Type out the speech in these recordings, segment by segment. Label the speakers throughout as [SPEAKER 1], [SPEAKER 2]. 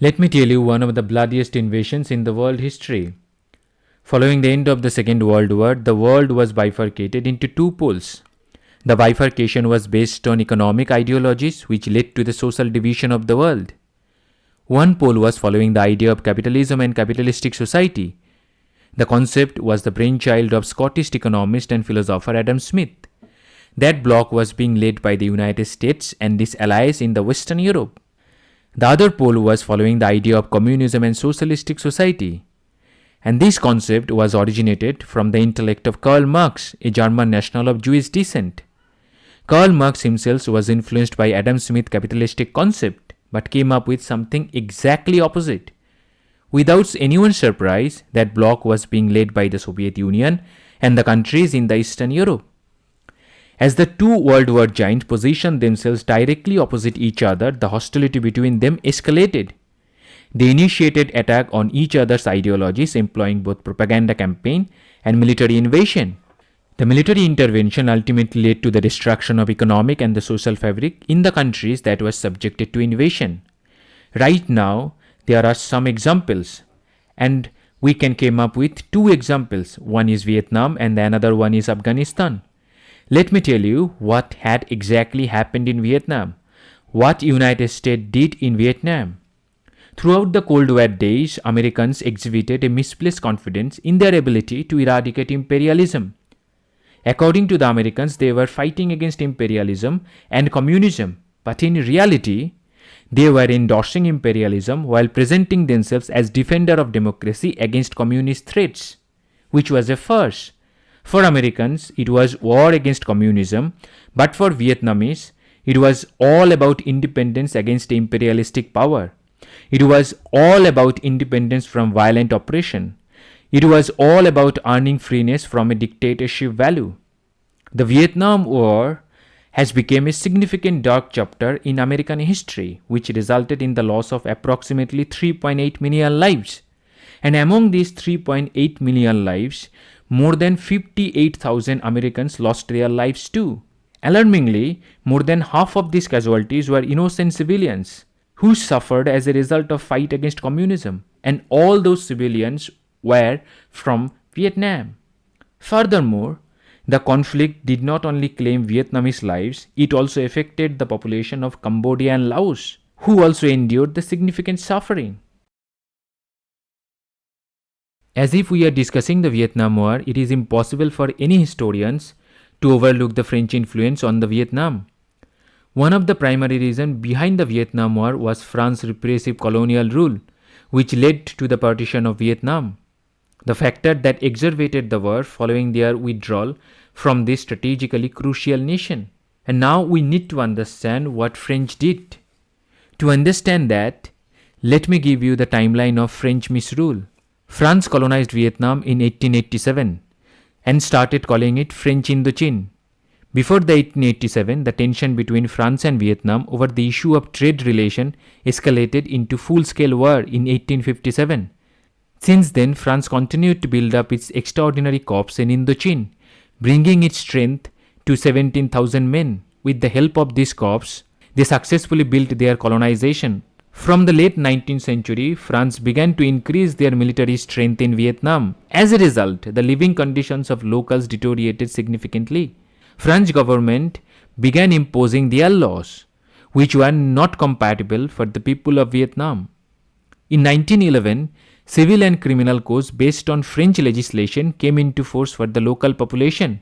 [SPEAKER 1] Let me tell you one of the bloodiest invasions in the world history. Following the end of the Second World War, the world was bifurcated into two poles. The bifurcation was based on economic ideologies which led to the social division of the world. One pole was following the idea of capitalism and capitalistic society. The concept was the brainchild of Scottish economist and philosopher Adam Smith. That bloc was being led by the United States and its allies in the Western Europe. The other pole was following the idea of communism and socialistic society. And this concept was originated from the intellect of Karl Marx, a German national of Jewish descent. Karl Marx himself was influenced by Adam Smith's capitalistic concept, but came up with something exactly opposite. Without anyone's surprise, that bloc was being led by the Soviet Union and the countries in the Eastern Europe. As the two World War giants positioned themselves directly opposite each other, the hostility between them escalated. They initiated attack on each other's ideologies, employing both propaganda campaign and military invasion. The military intervention ultimately led to the destruction of economic and the social fabric in the countries that were subjected to invasion. Right now, there are some examples, and we can come up with two examples. One is Vietnam and the another one is Afghanistan. Let me tell you what had exactly happened in Vietnam, what United States did in Vietnam. Throughout the Cold War days, Americans exhibited a misplaced confidence in their ability to eradicate imperialism. According to the Americans, they were fighting against imperialism and communism, but in reality, they were endorsing imperialism while presenting themselves as defenders of democracy against communist threats, which was a farce. For Americans, it was war against communism, but for Vietnamese, it was all about independence against imperialistic power. It was all about independence from violent oppression. It was all about earning freeness from a dictatorship value. The Vietnam War has become a significant dark chapter in American history, which resulted in the loss of approximately 3.8 million lives. And among these 3.8 million lives, more than 58,000 Americans lost their lives too. Alarmingly, more than half of these casualties were innocent civilians who suffered as a result of fight against communism, and all those civilians were from Vietnam. Furthermore, the conflict did not only claim Vietnamese lives, it also affected the population of Cambodia and Laos, who also endured the significant suffering. As if we are discussing the Vietnam War, it is impossible for any historians to overlook the French influence on the Vietnam. One of the primary reasons behind the Vietnam War was France's repressive colonial rule, which led to the partition of Vietnam. The factor that exacerbated the war following their withdrawal from this strategically crucial nation. And now we need to understand what French did. To understand that, let me give you the timeline of French misrule. France colonized Vietnam in 1887 and started calling it French Indochine. Before the 1887, the tension between France and Vietnam over the issue of trade relation escalated into full-scale war in 1857. Since then, France continued to build up its extraordinary corps in Indochine, bringing its strength to 17,000 men. With the help of this corps, they successfully built their colonization. From the late 19th century, France began to increase their military strength in Vietnam. As a result, the living conditions of locals deteriorated significantly. French government began imposing their laws, which were not compatible for the people of Vietnam. In 1911, civil and criminal codes based on French legislation came into force for the local population.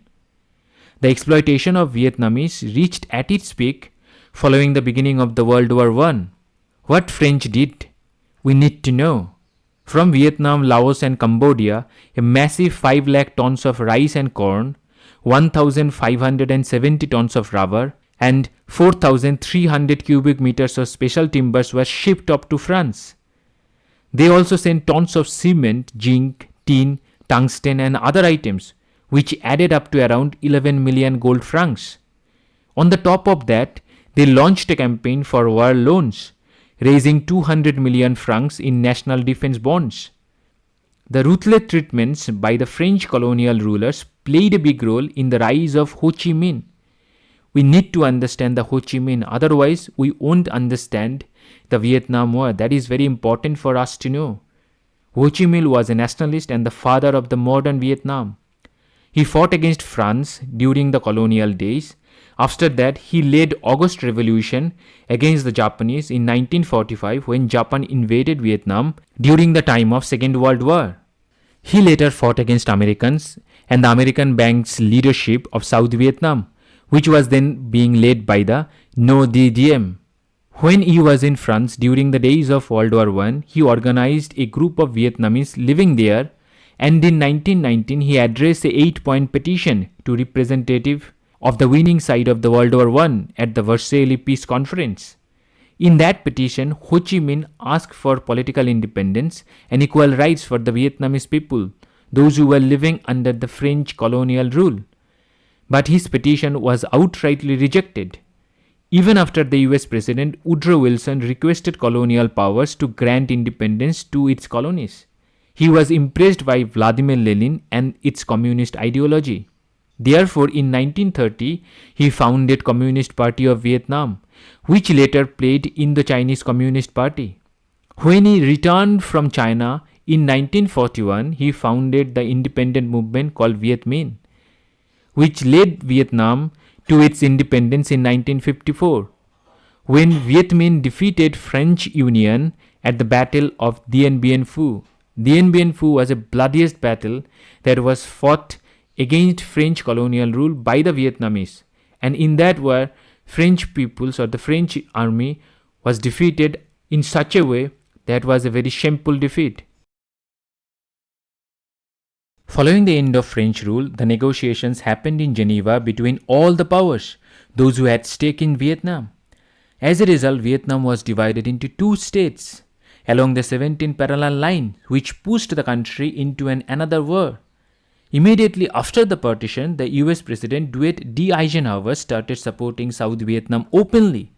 [SPEAKER 1] The exploitation of Vietnamese reached at its peak following the beginning of the World War I. What French did, we need to know. From Vietnam, Laos and Cambodia, a massive 5 lakh tons of rice and corn, 1,570 tons of rubber, and 4,300 cubic meters of special timbers were shipped up to France. They also sent tons of cement, zinc, tin, tungsten and other items, which added up to around 11 million gold francs. On the top of that, they launched a campaign for war loans, raising 200 million francs in national defense bonds. The ruthless treatments by the French colonial rulers played a big role in the rise of Ho Chi Minh. We need to understand the Ho Chi Minh, otherwise we won't understand the Vietnam War. That is very important for us to know. Ho Chi Minh was a nationalist and the father of the modern Vietnam. He fought against France during the colonial days. After that, he led August Revolution against the Japanese in 1945 when Japan invaded Vietnam during the time of Second World War. He later fought against Americans and the American Bank's leadership of South Vietnam, which was then being led by the No Diem. When he was in France during the days of World War I, he organized a group of Vietnamese living there, and in 1919 he addressed a 8-point petition to representative of the winning side of the World War I at the Versailles Peace Conference. In that petition, Ho Chi Minh asked for political independence and equal rights for the Vietnamese people, those who were living under the French colonial rule. But his petition was outrightly rejected. Even after the US President Woodrow Wilson requested colonial powers to grant independence to its colonies, he was impressed by Vladimir Lenin and its communist ideology. Therefore, in 1930, he founded Communist Party of Vietnam, which later played in the Chinese Communist Party. When he returned from China in 1941, he founded the independent movement called Viet Minh, which led Vietnam to its independence in 1954, when Viet Minh defeated French Union at the Battle of Dien Bien Phu. Dien Bien Phu was the bloodiest battle that was fought against French colonial rule by the Vietnamese, and in that war, French peoples or the French army was defeated in such a way that was a very shameful defeat. Following the end of French rule, the negotiations happened in Geneva between all the powers, those who had stake in Vietnam. As a result, Vietnam was divided into two states along the 17 parallel line, which pushed the country into another war. Immediately after the partition, the US President Dwight D. Eisenhower started supporting South Vietnam openly.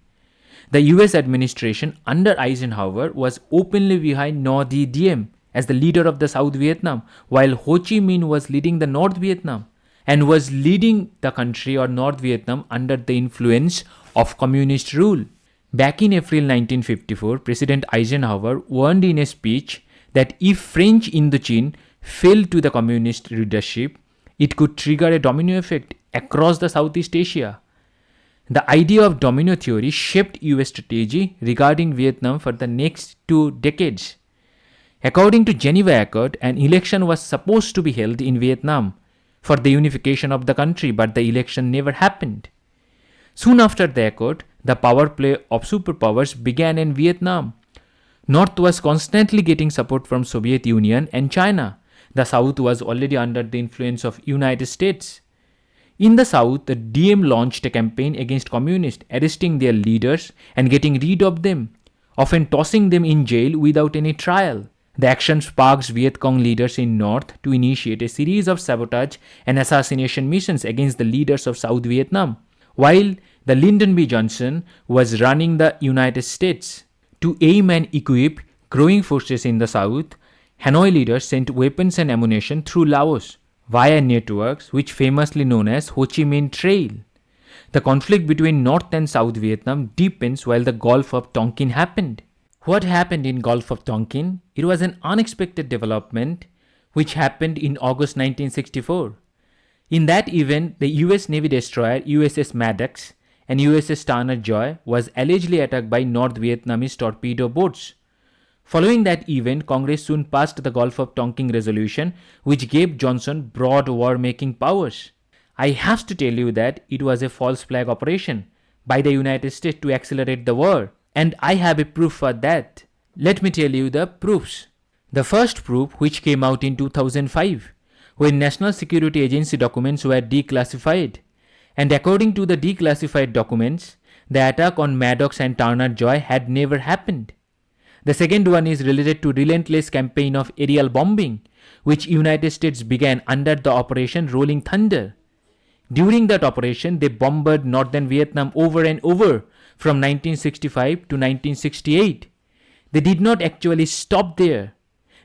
[SPEAKER 1] The US administration under Eisenhower was openly behind No Diem as the leader of the South Vietnam, while Ho Chi Minh was leading the North Vietnam and was leading the country or North Vietnam under the influence of communist rule. Back in April 1954, President Eisenhower warned in a speech that if French Indochine fell to the communist leadership, it could trigger a domino effect across the Southeast Asia. The idea of domino theory shaped US strategy regarding Vietnam for the next 2 decades. According to Geneva Accord, an election was supposed to be held in Vietnam for the unification of the country, but the election never happened. Soon after the accord, the power play of superpowers began in Vietnam. North was constantly getting support from Soviet Union and China. The South was already under the influence of United States. In the South, the Diem launched a campaign against communists, arresting their leaders and getting rid of them, often tossing them in jail without any trial. The action sparked Viet Cong leaders in North to initiate a series of sabotage and assassination missions against the leaders of South Vietnam, while the Lyndon B. Johnson was running the United States. To aim and equip growing forces in the South, Hanoi leaders sent weapons and ammunition through Laos via networks which famously known as Ho Chi Minh Trail. The conflict between North and South Vietnam deepens while the Gulf of Tonkin happened. What happened in Gulf of Tonkin? It was an unexpected development which happened in August 1964. In that event, the US Navy destroyer USS Maddox and USS Turner Joy was allegedly attacked by North Vietnamese torpedo boats. Following that event, Congress soon passed the Gulf of Tonkin Resolution, which gave Johnson broad war-making powers. I have to tell you that it was a false flag operation by the United States to accelerate the war. And I have a proof for that. Let me tell you the proofs. The first proof, which came out in 2005, when National Security Agency documents were declassified. And according to the declassified documents, the attack on Maddox and Turner Joy had never happened. The second one is related to relentless campaign of aerial bombing, which United States began under the Operation Rolling Thunder. During that operation, they bombarded northern Vietnam over and over from 1965 to 1968. They did not actually stop there.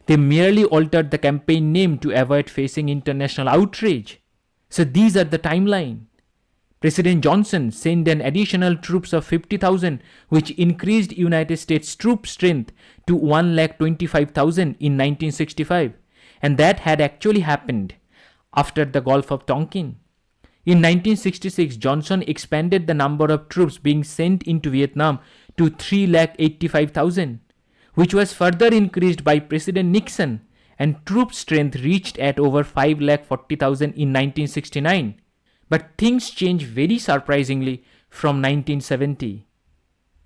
[SPEAKER 1] They merely altered the campaign name to avoid facing international outrage. So these are the timeline. President Johnson sent an additional troops of 50,000, which increased United States troop strength to 125,000 in 1965, and that had actually happened after the Gulf of Tonkin. In 1966, Johnson expanded the number of troops being sent into Vietnam to 385,000, which was further increased by President Nixon, and troop strength reached at over 540,000 in 1969. But things changed very surprisingly from 1970.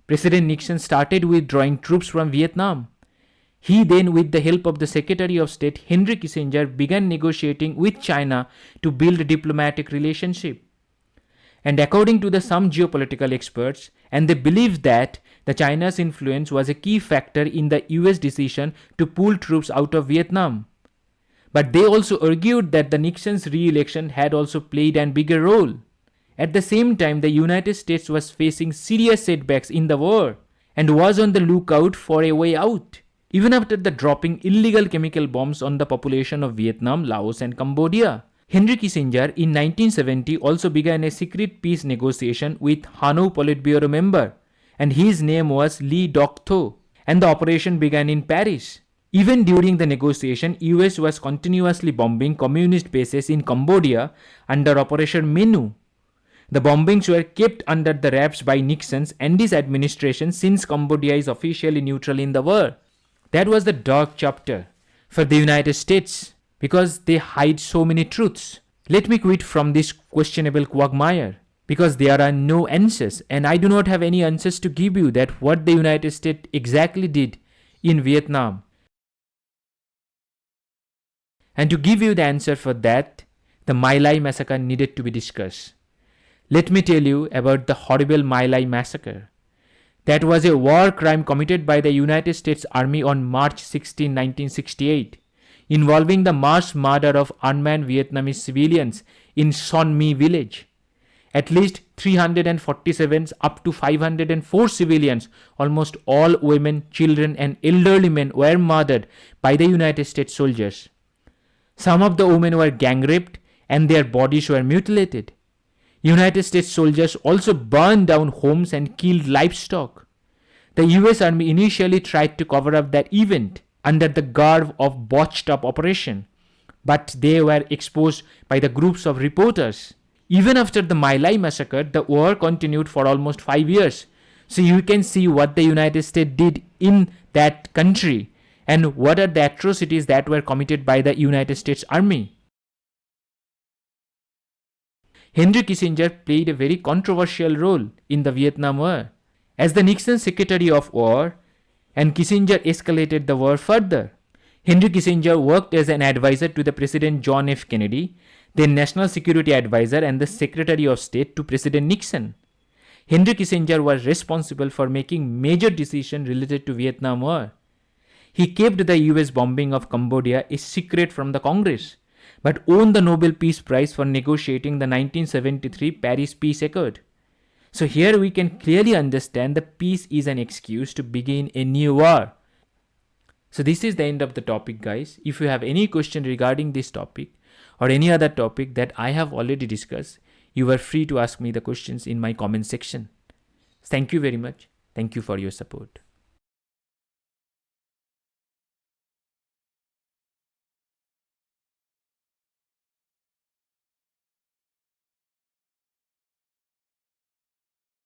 [SPEAKER 1] President Nixon started withdrawing troops from Vietnam. He then, with the help of the Secretary of State Henry Kissinger, began negotiating with China to build a diplomatic relationship. And according to some geopolitical experts, and they believed that the China's influence was a key factor in the US decision to pull troops out of Vietnam. But they also argued that the Nixon's re-election had also played a bigger role. At the same time, the United States was facing serious setbacks in the war and was on the lookout for a way out. Even after the dropping illegal chemical bombs on the population of Vietnam, Laos and Cambodia, Henry Kissinger in 1970 also began a secret peace negotiation with Hanoi Politburo member, and his name was Lee Doc-tho, and the operation began in Paris. Even during the negotiation, US was continuously bombing communist bases in Cambodia under Operation Menu. The bombings were kept under the wraps by Nixon's and his administration since Cambodia is officially neutral in the war. That was the dark chapter for the United States because they hide so many truths. Let me quit from this questionable quagmire because there are no answers, and I do not have any answers to give you that what the United States exactly did in Vietnam. And to give you the answer for that, the My Lai massacre needed to be discussed. Let me tell you about the horrible My Lai massacre. That was a war crime committed by the United States Army on March 16, 1968, involving the mass murder of unmanned Vietnamese civilians in Son Mi village. At least 347 up to 504 civilians, almost all women, children and elderly men were murdered by the United States soldiers. Some of the women were gang raped and their bodies were mutilated. United States soldiers also burned down homes and killed livestock. The US Army initially tried to cover up that event under the garb of botched up operation, but they were exposed by the groups of reporters. Even after the My Lai massacre, the war continued for almost 5 years. So you can see what the United States did in that country and what are the atrocities that were committed by the United States Army. Henry Kissinger played a very controversial role in the Vietnam War as the Nixon Secretary of War, and Kissinger escalated the war further. Henry Kissinger worked as an advisor to the President John F. Kennedy, then National Security Advisor and the Secretary of State to President Nixon. Henry Kissinger was responsible for making major decisions related to Vietnam War. He kept the US bombing of Cambodia a secret from the Congress, but won the Nobel Peace Prize for negotiating the 1973 Paris Peace Accord. So here we can clearly understand that peace is an excuse to begin a new war. So this is the end of the topic, guys. If you have any question regarding this topic or any other topic that I have already discussed, you are free to ask me the questions in my comment section. Thank you very much. Thank you for your support.